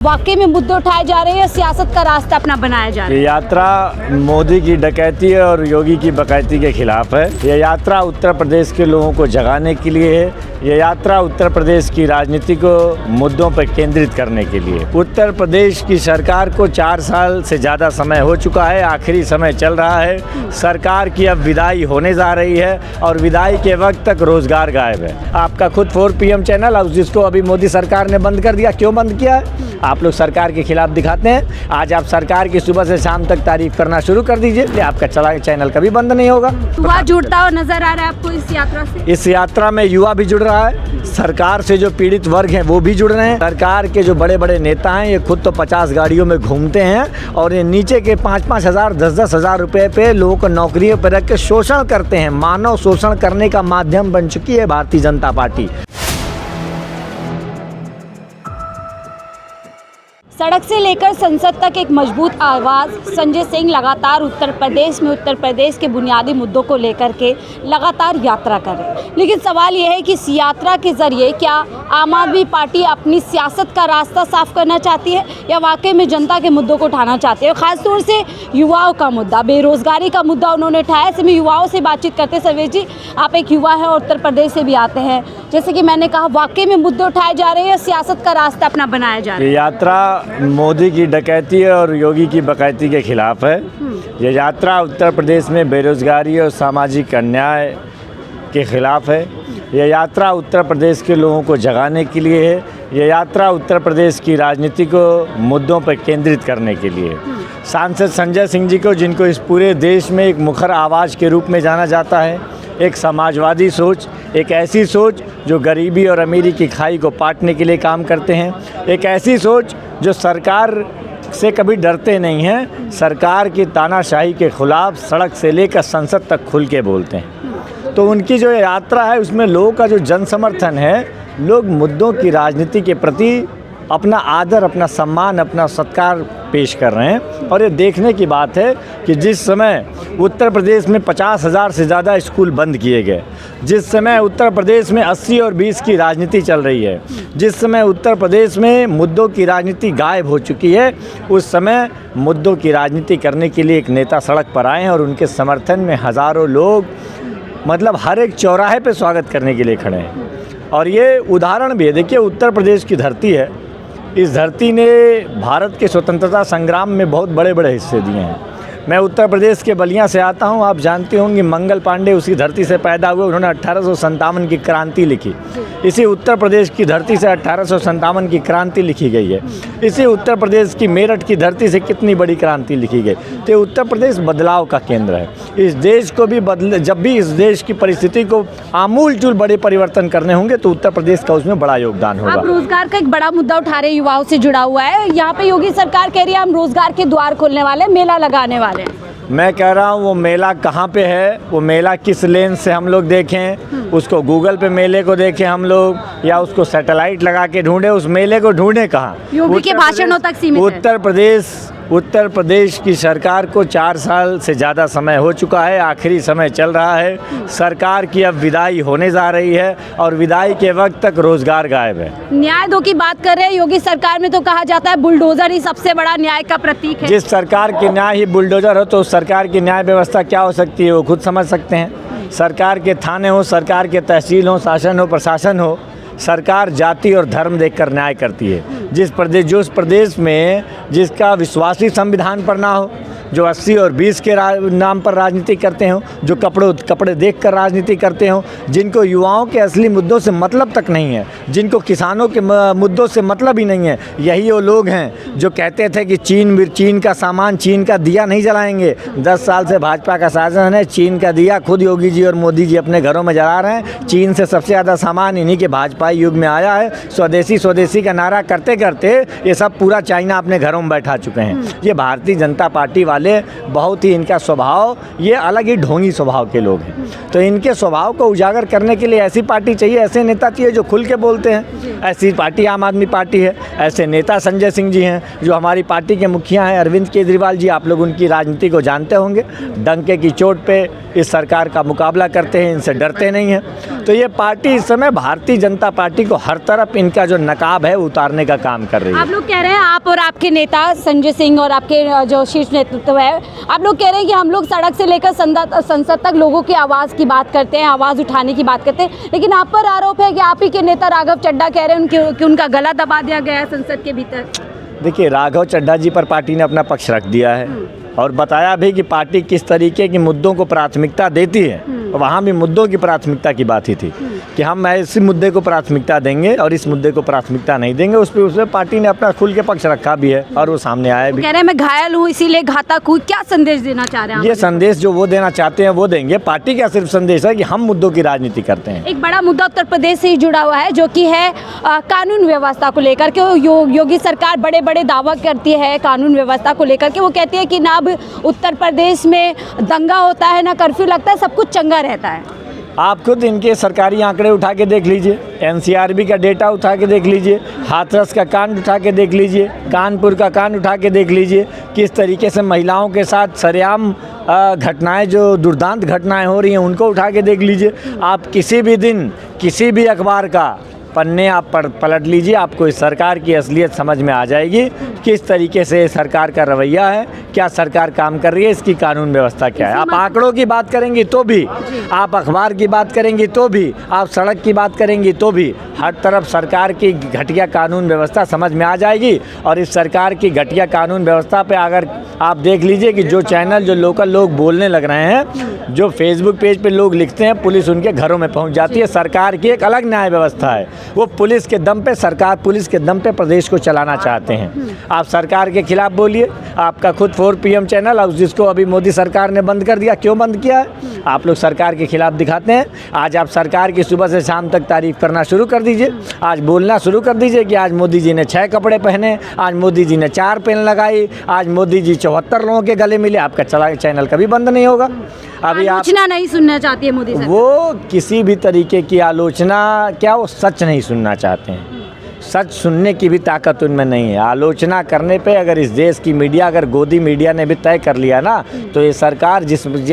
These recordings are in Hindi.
वाकई में मुद्दे उठाए जा रहे हैं, सियासत का रास्ता अपना बनाया जा रहा है। ये यात्रा मोदी की डकैती और योगी की बकैती के खिलाफ है। ये यात्रा उत्तर प्रदेश के लोगों को जगाने के लिए है। ये यात्रा उत्तर प्रदेश की राजनीति को मुद्दों पर केंद्रित करने के लिए। उत्तर प्रदेश की सरकार को 4 साल से ज़्यादा समय हो चुका है, आखिरी समय चल रहा है। सरकार की अब विदाई होने जा रही है और विदाई के वक्त तक रोजगार गायब है। आपका खुद 4 PM चैनल और जिसको अभी मोदी सरकार ने बंद कर दिया, क्यों बंद किया है? आप लोग सरकार के खिलाफ दिखाते हैं। आज आप सरकार की सुबह से शाम तक तारीफ करना शुरू कर दीजिए, आपका चला चैनल कभी बंद नहीं होगा। युवा जुड़ता हुआ नजर आ रहा है आपको इस यात्रा से? इस यात्रा में युवा भी जुड़ रहा है, सरकार से जो पीड़ित वर्ग हैं वो भी जुड़ रहे हैं। सरकार के जो बड़े बड़े नेता हैं ये खुद तो 50 गाड़ियों में घूमते हैं और ये नीचे के 5-5 हज़ार 10-10 हज़ार रुपए पे लोगों को नौकरियों पर रख के शोषण करते हैं। मानव शोषण करने का माध्यम बन चुकी है भारतीय जनता पार्टी। सड़क से लेकर संसद तक एक मजबूत आवाज़। संजय सिंह लगातार उत्तर प्रदेश के बुनियादी मुद्दों को लेकर के लगातार यात्रा कर रहे हैं। लेकिन सवाल यह है कि इस यात्रा के ज़रिए क्या आम आदमी पार्टी अपनी सियासत का रास्ता साफ करना चाहती है या वाकई में जनता के मुद्दों को उठाना चाहती है? ख़ासतौर से युवाओं का मुद्दा, बेरोज़गारी का मुद्दा उन्होंने उठाया। ऐसे में युवाओं से बातचीत करते सर्वेश जी, आप एक युवा हैं और उत्तर प्रदेश से भी आते हैं। जैसे कि मैंने कहा, वाकई में मुद्दे उठाए जा रहे हैं, सियासत का रास्ता अपना बनाया जा रहा है। ये यात्रा मोदी की डकैती और योगी की बकैती के खिलाफ है। ये यात्रा उत्तर प्रदेश में बेरोजगारी और सामाजिक अन्याय के खिलाफ है। ये यात्रा उत्तर प्रदेश के लोगों को जगाने के लिए है। ये यात्रा उत्तर प्रदेश की राजनीति को मुद्दों पर केंद्रित करने के लिए। सांसद संजय सिंह जी को, जिनको इस पूरे देश में एक मुखर आवाज़ के रूप में जाना जाता है, एक समाजवादी सोच, एक ऐसी सोच जो गरीबी और अमीरी की खाई को पाटने के लिए काम करते हैं, एक ऐसी सोच जो सरकार से कभी डरते नहीं हैं, सरकार की तानाशाही के खिलाफ सड़क से लेकर संसद तक खुल के बोलते हैं। तो उनकी जो यात्रा है उसमें लोगों का जो जन समर्थन है, लोग मुद्दों की राजनीति के प्रति अपना आदर, अपना सम्मान, अपना सत्कार पेश कर रहे हैं। और ये देखने की बात है कि जिस समय उत्तर प्रदेश में 50 हज़ार से ज़्यादा स्कूल बंद किए गए, जिस समय उत्तर प्रदेश में 80 और 20 की राजनीति चल रही है, जिस समय उत्तर प्रदेश में मुद्दों की राजनीति गायब हो चुकी है, उस समय मुद्दों की राजनीति करने के लिए एक नेता सड़क पर आए हैं और उनके समर्थन में हज़ारों लोग, मतलब हर एक चौराहे पे स्वागत करने के लिए खड़े हैं। और ये उदाहरण भी है, देखिए उत्तर प्रदेश की धरती है, इस धरती ने भारत के स्वतंत्रता संग्राम में बहुत बड़े बड़े हिस्से दिए हैं। मैं उत्तर प्रदेश के बलिया से आता हूं, आप जानते होंगे मंगल पांडे उसी धरती से पैदा हुए, उन्होंने 1857 की क्रांति लिखी। इसी उत्तर प्रदेश की धरती से 1857 की क्रांति लिखी गई है। इसी उत्तर प्रदेश की मेरठ की धरती से कितनी बड़ी क्रांति लिखी गई। तो उत्तर प्रदेश बदलाव का केंद्र है। इस देश को भी जब भी इस देश की परिस्थिति को आमूल चूल बड़े परिवर्तन करने होंगे तो उत्तर प्रदेश का उसमें बड़ा योगदान होगा। आप रोजगार का एक बड़ा मुद्दा उठा रहे, युवाओं से जुड़ा हुआ है। यहाँ पे योगी सरकार कह रही है हम रोजगार के द्वार खोलने वाले, मेला लगाने वाले। मैं कह रहा हूँ वो मेला कहाँ पे है, वो मेला किस लेंस से हम लोग देखें, उसको गूगल पे मेले को देखें हम लोग, या उसको सैटेलाइट लगा के ढूंढे, उस मेले को ढूंढे कहाँ? योगी के भाषणों तक सीमित है। उत्तर प्रदेश की सरकार को 4 साल से ज़्यादा समय हो चुका है, आखिरी समय चल रहा है। सरकार की अब विदाई होने जा रही है और विदाई के वक्त तक रोजगार गायब है। न्याय दो की बात कर रहे हैं योगी सरकार में, तो कहा जाता है बुलडोजर ही सबसे बड़ा न्याय का प्रतीक है। जिस सरकार की न्याय ही बुलडोजर हो तो उस सरकार की न्याय व्यवस्था क्या हो सकती है वो खुद समझ सकते हैं। सरकार के थाने हो, सरकार के तहसील हो, शासन हो, प्रशासन हो, सरकार जाति और धर्म देखकर न्याय करती है। जिस प्रदेश में जिसका विश्वासी संविधान पर ना हो, जो 80 और 20 के नाम पर राजनीति करते हो, जो कपड़े देखकर राजनीति करते हो, जिनको युवाओं के असली मुद्दों से मतलब तक नहीं है, जिनको किसानों के मुद्दों से मतलब ही नहीं है, यही वो लोग हैं जो कहते थे कि चीन का सामान, चीन का दिया नहीं जलाएंगे। 10 साल से भाजपा का शासन है, चीन का दिया खुद योगी जी और मोदी जी अपने घरों में जला रहे हैं। चीन से सबसे ज़्यादा सामान इन्हीं के भाजपाई युग में आया है। स्वदेशी का नारा करते करते ये सब पूरा चाइना अपने घरों में बैठा चुके हैं। ये भारतीय जनता पार्टी वाले वाले, बहुत ही इनका स्वभाव, ये अलग ही ढोंगी स्वभाव के लोग हैं। तो इनके स्वभाव को उजागर करने के लिए ऐसी पार्टी चाहिए, ऐसे नेता चाहिए जो खुल के बोलते हैं। ऐसी पार्टी आम आदमी पार्टी है। ऐसे नेता संजय सिंह जी हैं जो हमारी पार्टी के मुखिया हैं, अरविंद केजरीवाल जी, आप लोग उनकी राजनीति को जानते होंगे। डंके की चोट पे इस सरकार का मुकाबला करते हैं, इनसे डरते नहीं हैं। तो ये पार्टी इस समय भारतीय जनता पार्टी को हर तरफ इनका जो नकाब है उतारने का काम कर रही है। आप लोग कह रहे हैं, आप और आपके नेता संजय सिंह और आपके जो शीर्ष नेतृत्व है, आप लोग कह रहे हैं कि हम लोग सड़क से लेकर संसद तक लोगों की आवाज़ की बात करते हैं, आवाज़ उठाने की बात करते हैं, लेकिन आप पर आरोप है कि आप ही के नेता राघव चड्ढा कह रहे हैं कि उनका गला दबा दिया गया है संसद के भीतर। देखिए, राघव चड्ढा जी पर पार्टी ने अपना पक्ष रख दिया है और बताया भी कि पार्टी किस तरीके के मुद्दों को प्राथमिकता देती है। वहाँ भी मुद्दों की प्राथमिकता की बात ही थी कि हम इसी मुद्दे को प्राथमिकता देंगे और इस मुद्दे को प्राथमिकता नहीं देंगे। उसमें पार्टी ने अपना खुल के पक्ष रखा भी है और वो सामने आया भी। कह रहे हैं मैं घायल हूँ इसीलिए घातक हूँ, क्या संदेश देना चाह रहे हैं? ये संदेश जो वो देना चाहते हैं वो देंगे। पार्टी का सिर्फ संदेश है कि हम मुद्दों की राजनीति करते हैं। एक बड़ा मुद्दा उत्तर प्रदेश से ही जुड़ा हुआ है, जो कि है कानून व्यवस्था को लेकर के। योगी सरकार बड़े बड़े दावा करती है कानून व्यवस्था को लेकर के। वो कहती है कि ना अब उत्तर प्रदेश में दंगा होता है, ना कर्फ्यू लगता है, सब कुछ चंगा रहता है। आप खुद इनके सरकारी आंकड़े उठा के देख लीजिए, एनसीआरबी का डेटा उठा के देख लीजिए, हाथरस का कांड उठा के देख लीजिए, कानपुर का कांड उठा के देख लीजिए, किस तरीके से महिलाओं के साथ सरेआम घटनाएं, जो दुर्दांत घटनाएं हो रही हैं, उनको उठा के देख लीजिए। आप किसी भी दिन किसी भी अखबार का पन्ने आप पलट लीजिए, आपको इस सरकार की असलियत समझ में आ जाएगी। किस तरीके से सरकार का रवैया है, क्या सरकार काम कर रही है, इसकी कानून व्यवस्था क्या है। आप आंकड़ों की बात करेंगी तो भी, आप अखबार की बात करेंगी तो भी, आप सड़क की बात करेंगी तो भी, हर तरफ सरकार की घटिया कानून व्यवस्था समझ में आ जाएगी। और इस सरकार की घटिया कानून व्यवस्था पे अगर आप देख लीजिए कि जो चैनल, जो लोकल लोग बोलने लग रहे हैं, जो फेसबुक पेज पे लोग लिखते हैं, पुलिस उनके घरों में पहुंच जाती है। सरकार की एक अलग न्याय व्यवस्था है, वो पुलिस के दम पे, सरकार पुलिस के दम पे प्रदेश को चलाना चाहते हैं। आप सरकार के खिलाफ बोलिए, आपका खुद 4 PM चैनल, जिसको अभी मोदी सरकार ने बंद कर दिया, क्यों बंद किया है? आप लोग सरकार के खिलाफ दिखाते हैं। आज आप सरकार की सुबह से शाम तक तारीफ करना शुरू कर दीजिए, आज बोलना शुरू कर दीजिए कि आज मोदी जी ने 6 कपड़े पहने, आज मोदी जी ने 4 पेन लगाई, आज मोदी जी 74 लोगों के गले मिले। आपका चैनल कभी बंद नहीं होगा। अभी आलोचना नहीं सुनना चाहती है मोदी सरकार। वो किसी भी तरीके की आलोचना क्या, वो सच नहीं सुनना चाहते हैं। सच सुनने की भी ताकत उनमें नहीं है। आलोचना करने पे अगर इस देश की मीडिया, अगर गोदी मीडिया ने भी तय कर लिया ना, तो ये सरकार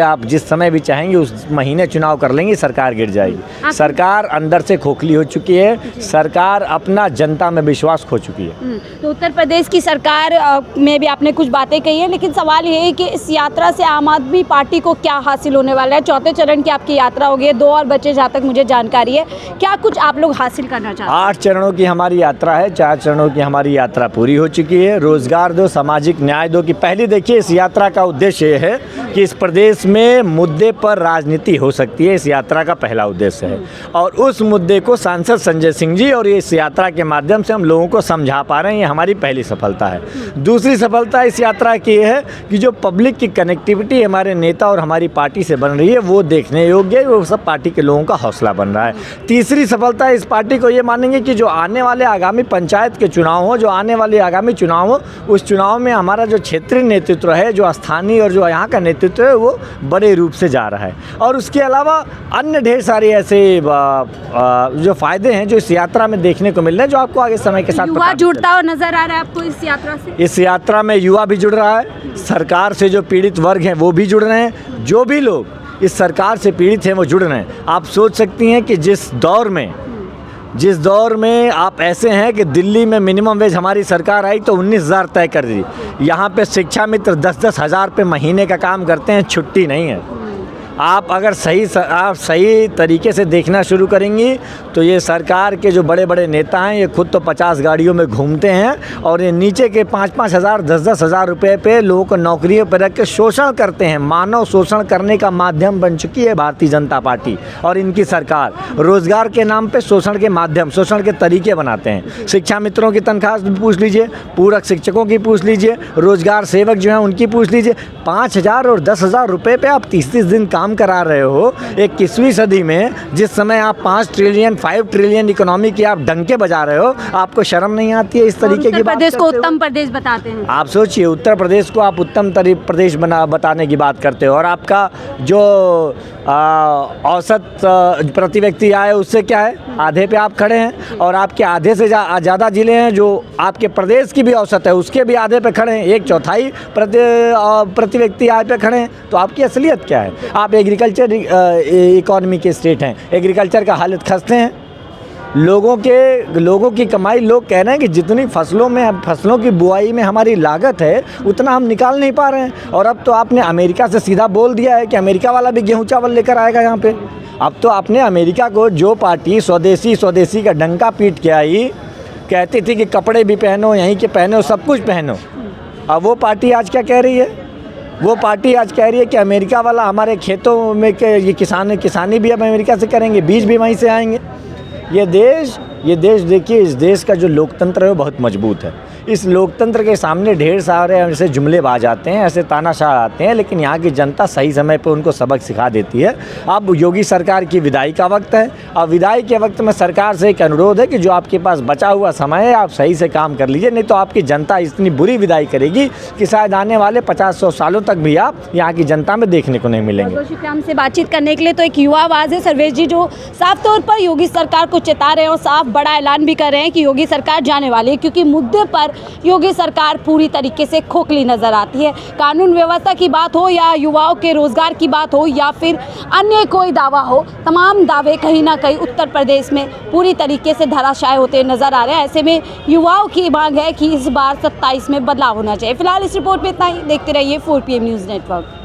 आप जिस समय भी चाहेंगे उस महीने चुनाव कर लेंगे, सरकार गिर जाएगी। सरकार अंदर से खोखली हो चुकी है, सरकार अपना जनता में विश्वास खो चुकी है। तो उत्तर प्रदेश की सरकार में भी आपने कुछ बातें कही हैं, लेकिन सवाल ये है कि इस यात्रा से आम आदमी पार्टी को क्या हासिल होने वाला है? 4थे चरण की आपकी यात्रा होगी, 2 और बचे जहाँ तक मुझे जानकारी है। क्या कुछ आप लोग हासिल करना चाहते हैं? 8 चरणों की हमारी यात्रा है, 4 चरणों की हमारी यात्रा पूरी हो चुकी है। रोजगार दो, सामाजिक न्याय दो की पहली, देखिए इस यात्रा का उद्देश्य ये है कि इस प्रदेश में मुद्दे पर राजनीति हो सकती है। इस यात्रा का पहला उद्देश्य है और उस मुद्दे को सांसद संजय सिंह जी और इस यात्रा के माध्यम से हम लोगों को समझा पा रहे हैं, ये हमारी पहली सफलता है। दूसरी सफलता इस यात्रा की है कि जो पब्लिक की कनेक्टिविटी हमारे नेता और हमारी पार्टी से बन रही है, वो देखने योग्य है, वो सब पार्टी के लोगों का हौसला बन रहा है। तीसरी सफलता इस पार्टी को ये मानेंगे कि जो आने वाले आगामी पंचायत के चुनाव हो, जो आने वाले आगामी चुनाव हो, उस चुनाव में हमारा जो क्षेत्रीय नेतृत्व है, जो स्थानीय और जो यहाँ का नेतृत्व है, वो बड़े रूप से जा रहा है। और उसके अलावा अन्य ढेर सारे ऐसे जो फायदे हैं जो इस यात्रा में देखने को मिल रहे हैं, जो आपको आगे समय के साथ युवा जुड़ता हुआ नजर आ रहा है आपको इस यात्रा से? इस यात्रा में युवा भी जुड़ रहा है, सरकार से जो पीड़ित वर्ग हैं वो भी जुड़ रहे हैं, जो भी लोग इस सरकार से पीड़ित हैं वो जुड़ रहे हैं। आप सोच सकती हैं कि जिस दौर में आप ऐसे हैं कि दिल्ली में मिनिमम वेज हमारी सरकार आई तो 19,000 तय कर दी। यहाँ पे शिक्षा मित्र 10-10 हज़ार पे महीने का काम करते हैं, छुट्टी नहीं है। आप अगर सही तरीके से देखना शुरू करेंगी तो ये सरकार के जो बड़े बड़े नेता हैं, ये खुद तो 50 गाड़ियों में घूमते हैं और ये नीचे के 5-5 हज़ार 10-10 हज़ार रुपये पे लोगों को नौकरियों पर रख के शोषण करते हैं। मानव शोषण करने का माध्यम बन चुकी है भारतीय जनता पार्टी और इनकी सरकार। रोज़गार के नाम पे शोषण के माध्यम, शोषण के तरीके बनाते हैं। शिक्षा मित्रों की तनख्वाह पूछ लीजिए, पूरक शिक्षकों की पूछ लीजिए, रोज़गार सेवक जो हैं उनकी पूछ लीजिए। 5,000 और 10,000 रुपये पे आप 30-30 दिन काम काम करा रहे हो 21वीं सदी में, जिस समय आप 5 ट्रिलियन 5 ट्रिलियन इकोनॉमी की आप डंके बजा रहे हो, आपको शर्म नहीं आती है इस तरीके की उत्तर बात प्रदेश को करते हो? उत्तम प्रदेश बताते हैं। आप सोचिए, उत्तर प्रदेश को आप उत्तम प्रदेश बताने की बात करते हो, और आपका जो औसत प्रति व्यक्ति आय उससे क्या है, आधे पे आप खड़े हैं। और आपके आधे से ज़्यादा ज़िले हैं जो आपके प्रदेश की भी औसत है उसके भी आधे पे खड़े हैं, 1/4 प्रति व्यक्ति आय पे खड़े हैं। तो आपकी असलियत क्या है? आप एग्रीकल्चर इकॉनमी के स्टेट हैं, एग्रीकल्चर का हालत खस्ते हैं। लोगों की कमाई, लोग कह रहे हैं कि जितनी फसलों की बुआई में हमारी लागत है उतना हम निकाल नहीं पा रहे हैं। और अब तो आपने अमेरिका से सीधा बोल दिया है कि अमेरिका वाला भी गेहूं चावल लेकर आएगा यहाँ पे। अब तो आपने अमेरिका को, जो पार्टी स्वदेशी का डंका पीट के आई, कहती थी कि कपड़े भी पहनो, यहीं के पहनो, सब कुछ पहनो, अब वो पार्टी आज क्या कह रही है? वो पार्टी आज कह रही है कि अमेरिका वाला हमारे खेतों में के ये किसानी भी अब अमेरिका से करेंगे, बीज भी वहीं से आएंगे। ये देश देखिए, इस देश का जो लोकतंत्र है वो बहुत मजबूत है। इस लोकतंत्र के सामने ढेर सारे ऐसे जुमलेबाज आते हैं, ऐसे तानाशाह आते हैं, लेकिन यहाँ की जनता सही समय पे उनको सबक सिखा देती है। अब योगी सरकार की विदाई का वक्त है, और विदाई के वक्त में सरकार से एक अनुरोध है कि जो आपके पास बचा हुआ समय है आप सही से काम कर लीजिए, नहीं तो आपकी जनता इतनी बुरी विदाई करेगी कि शायद आने वाले 50-100 सालों तक भी आप यहाँ की जनता में देखने को नहीं मिलेंगे। शुक्रिया हमसे बातचीत करने के लिए। तो एक युवा आवाज़ है सर्वेश जी, जो साफ तौर पर योगी सरकार को चेता रहे हैं और साफ बड़ा ऐलान भी कर रहे हैं कि योगी सरकार जाने वाली है, क्योंकि मुद्दे पर योगी सरकार पूरी तरीके से खोखली नजर आती है। कानून व्यवस्था की बात हो या युवाओं के रोजगार की बात हो या फिर अन्य कोई दावा हो, तमाम दावे कहीं ना कहीं उत्तर प्रदेश में पूरी तरीके से धराशायी होते नजर आ रहे हैं। ऐसे में युवाओं की मांग है कि इस बार 27 में बदलाव होना चाहिए। फिलहाल इस रिपोर्ट में इतना ही। देखते रहिए 4 PM न्यूज़ नेटवर्क।